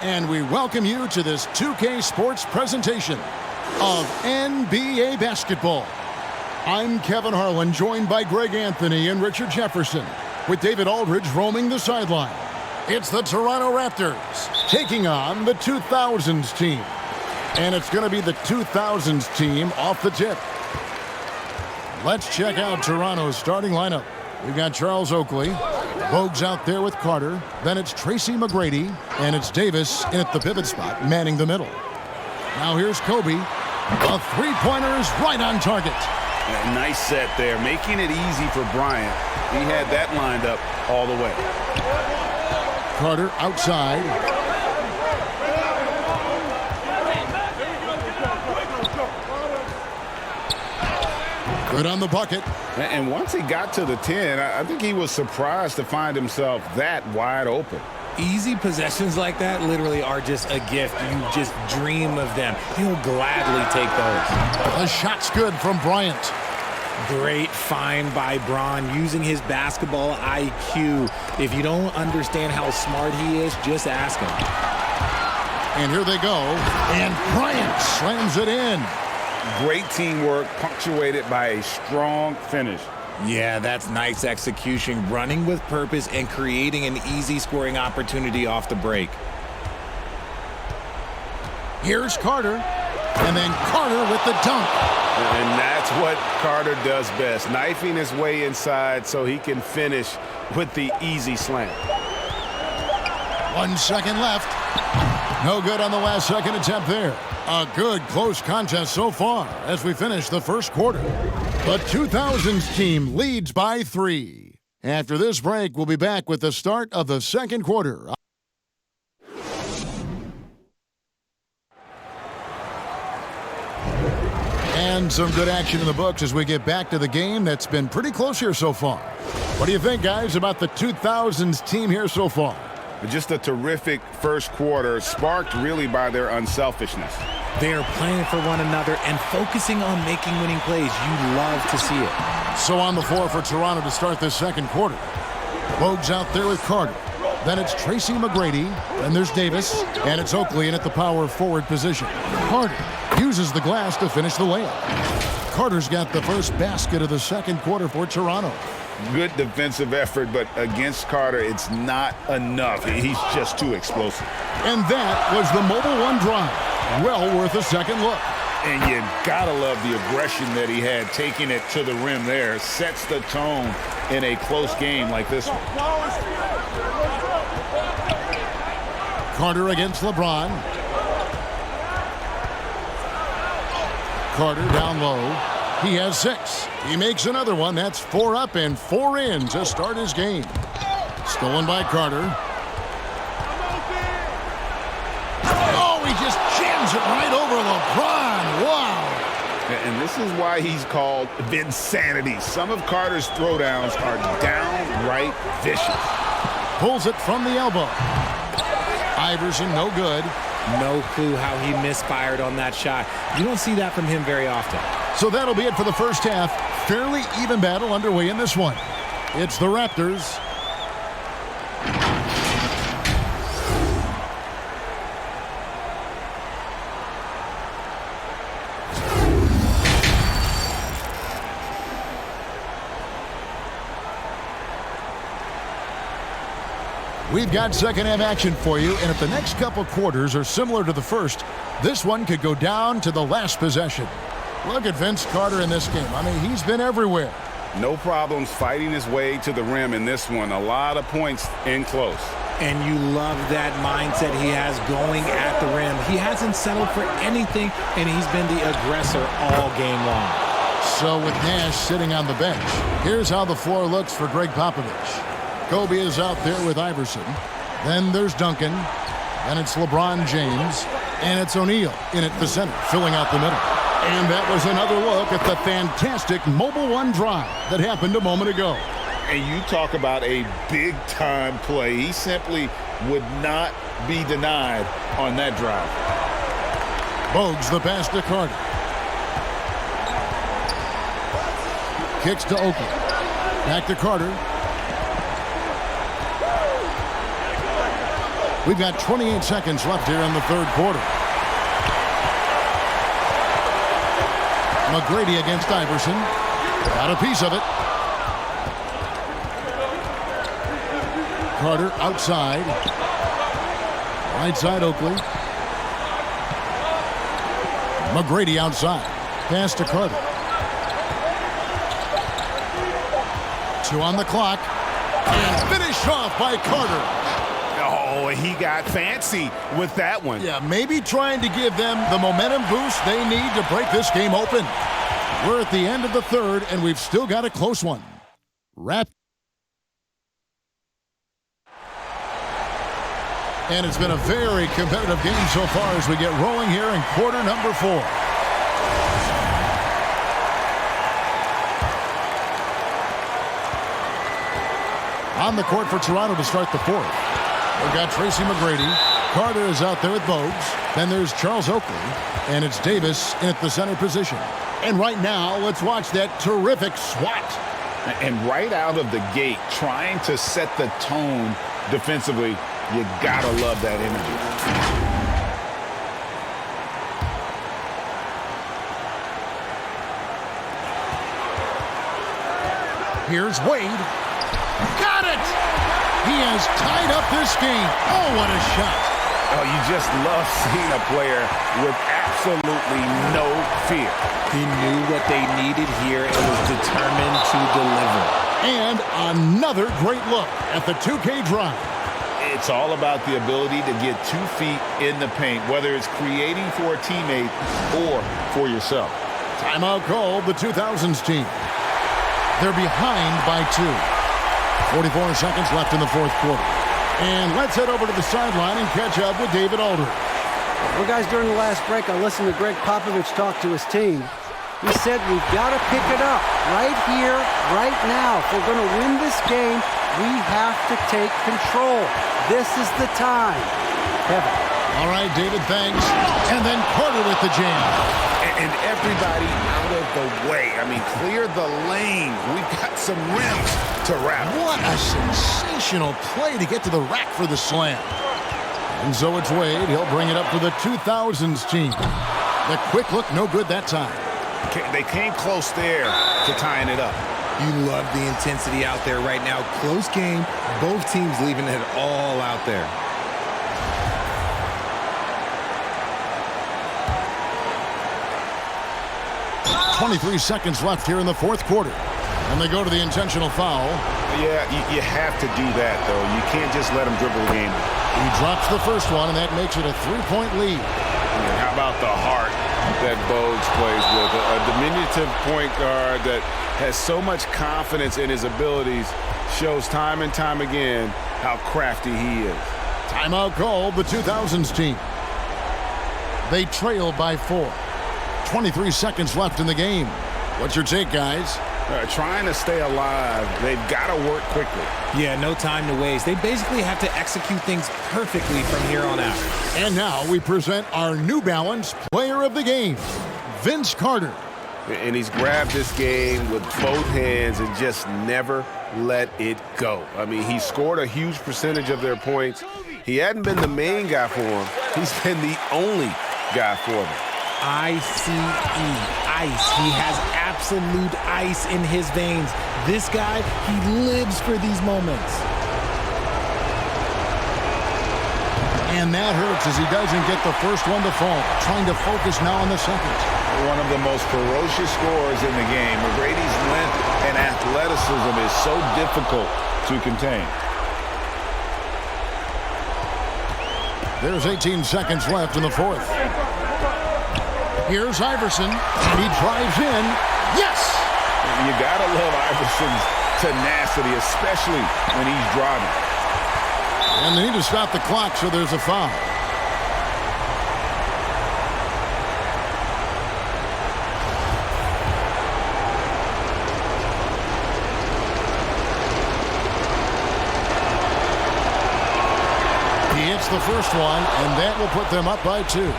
And we welcome you to this 2K Sports presentation of NBA basketball. I'm Kevin Harlan, joined by Greg Anthony and Richard Jefferson, with David Aldridge roaming the sideline. It's the Toronto Raptors taking on the 2000s team. And it's going to be the 2000s team off the tip. Let's check out Toronto's starting lineup. We've got Charles Oakley. Bogues out there with Carter. Then it's Tracy McGrady. And it's Davis in at the pivot spot, manning the middle. Now here's Kobe. A three-pointer is right on target. A nice set there, making it easy for Bryant. He had that lined up all the way. Carter outside. Good on the bucket. And once he got to the 10, I think he was surprised to find himself that wide open. Easy possessions like that literally are just a gift. You just dream of them. He'll gladly take those. The shot's good from Bryant. Great find by Bron, using his basketball IQ. If you don't understand how smart he is, just ask him. And here they go. And Bryant slams it in. Great teamwork, punctuated by a strong finish. Yeah, that's nice execution, running with purpose and creating an easy scoring opportunity off the break. Here's Carter, and then Carter with the dunk. And that's what Carter does best, knifing his way inside so he can finish with the easy slam. 1 second left. No good on the last second attempt there. A good close contest so far as we finish the first quarter. The 2000s team leads by 3. After this break, we'll be back with the start of the second quarter. And some good action in the books as we get back to the game that's been pretty close here so far. What do you think, guys, about the 2000s team here so far? Just a terrific first quarter, sparked really by their unselfishness. They are playing for one another and focusing on making winning plays. You love to see it. So on the floor for Toronto to start this second quarter. Bogues out there with Carter. Then it's Tracy McGrady. Then there's Davis. And it's Oakley in at the power forward position. Carter uses the glass to finish the layup. Carter's got the first basket of the second quarter for Toronto. Good defensive effort, but against Carter, it's not enough. He's just too explosive. And that was the Mobile One drive. Well worth a second look. And you gotta love the aggression that he had, taking it to the rim there. Sets the tone in a close game like this one. Carter against LeBron. Carter down low. He has 6. He makes another one. That's 4 up and 4 in to start his game. Stolen by Carter. Oh, he just jams it right over LeBron. Wow. And this is why he's called Vinsanity. Some of Carter's throwdowns are downright vicious. Pulls it from the elbow. Iverson, no good. No clue how he misfired on that shot. You don't see that from him very often. So that'll be it for the first half. Fairly even battle underway in this one. It's the Raptors. We've got second half action for you, and if the next couple quarters are similar to the first, this one could go down to the last possession. Look at Vince Carter in this game. I mean, he's been everywhere. No problems fighting his way to the rim in this one. A lot of points in close. And you love that mindset he has going at the rim. He hasn't settled for anything, and he's been the aggressor all game long. So with Nash sitting on the bench, here's how the floor looks for Greg Popovich. Kobe is out there with Iverson. Then there's Duncan. Then it's LeBron James. And it's O'Neal in at the center, filling out the middle. And that was another look at the fantastic Mobile One drive that happened a moment ago. And you talk about a big-time play. He simply would not be denied on that drive. Bogues the pass to Carter. Kicks to Oakley. Back to Carter. We've got 28 seconds left here in the third quarter. McGrady against Iverson. Got a piece of it. Carter outside. Right side Oakley. McGrady outside. Pass to Carter. 2 on the clock. And finished off by Carter. Oh, he got fancy with that one. Yeah, maybe trying to give them the momentum boost they need to break this game open. We're at the end of the third, and we've still got a close one. And it's been a very competitive game so far as we get rolling here in quarter number 4. On the court for Toronto to start the fourth. We've got Tracy McGrady. Carter is out there with Bogues. Then there's Charles Oakley. And it's Davis in at the center position. And right now, let's watch that terrific swat. And right out of the gate, trying to set the tone defensively, you gotta love that energy. Here's Wade. Got it! He has tied up this game. Oh, what a shot. Oh, you just love seeing a player with absolutely no fear. He knew what they needed here and was determined to deliver. And another great look at the 2K drive. It's all about the ability to get 2 feet in the paint, whether it's creating for a teammate or for yourself. Timeout called the 2000s team. They're behind by 2. 44 seconds left in the fourth quarter. And let's head over to the sideline and catch up with David Aldridge. Well, guys, during the last break, I listened to Greg Popovich talk to his team. He said we've got to pick it up right here, right now. If we're going to win this game, we have to take control. This is the time. Kevin. All right, David, thanks. And then Carter with the jam. And everybody out of the way. I mean, clear the lane. We've got some rims to wrap. What a sensational play to get to the rack for the slam. And so it's Wade. He'll bring it up for the 2000s team. The quick look, no good that time. They came close there to tying it up. You love the intensity out there right now. Close game. Both teams leaving it all out there. .23 seconds left here in the fourth quarter. And they go to the intentional foul. Yeah, you have to do that, though. You can't just let him dribble the game. He drops the first one, and that makes it a 3-point lead. And how about the heart that Bogues plays with? A diminutive point guard that has so much confidence in his abilities, shows time and time again how crafty he is. Timeout called the 2000s team. They trail by 4. 23 seconds left in the game. What's your take, guys? Trying to stay alive. They've got to work quickly. Yeah, no time to waste. They basically have to execute things perfectly from here on out. And now we present our New Balance Player of the Game, Vince Carter. And he's grabbed this game with both hands and just never let it go. I mean, he scored a huge percentage of their points. He hadn't been the main guy for them. He's been the only guy for them. ICE, ice. He has absolute ice in his veins. This guy, he lives for these moments. And that hurts as he doesn't get the first one to fall. Trying to focus now on the second. One of the most ferocious scorers in the game. McGrady's length and athleticism is so difficult to contain. There's 18 seconds left in the fourth. Here's Iverson, and he drives in. Yes! You gotta love Iverson's tenacity, especially when he's driving. And they need to stop the clock, so there's a foul. He hits the first one, and that will put them up by 2.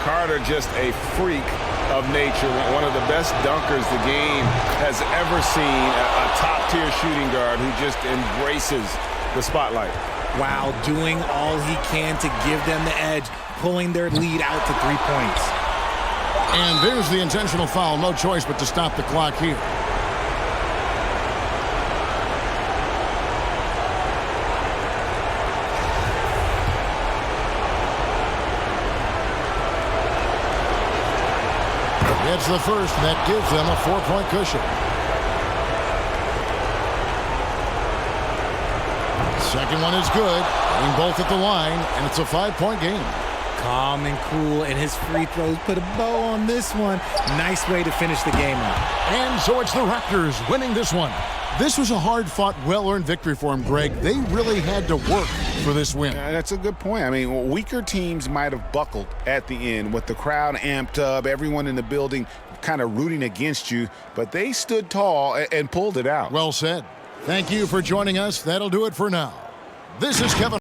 Carter, just a freak of nature, one of the best dunkers the game has ever seen, a top-tier shooting guard who just embraces the spotlight. while doing all he can to give them the edge, pulling their lead out to 3 points. And there's the intentional foul. No choice but to stop the clock here. It's the first, and that gives them a 4-point cushion. Second one is good. Getting both at the line, and it's a 5-point game. Calm and cool, and his free throws put a bow on this one. Nice way to finish the game up. And so it's the Raptors winning this one. This was a hard-fought, well-earned victory for them, Greg. They really had to work for this win. That's a good point. I mean, weaker teams might have buckled at the end with the crowd amped up, everyone in the building kind of rooting against you, but they stood tall and pulled it out. Well said. Thank you for joining us. That'll do it for now. This is Kevin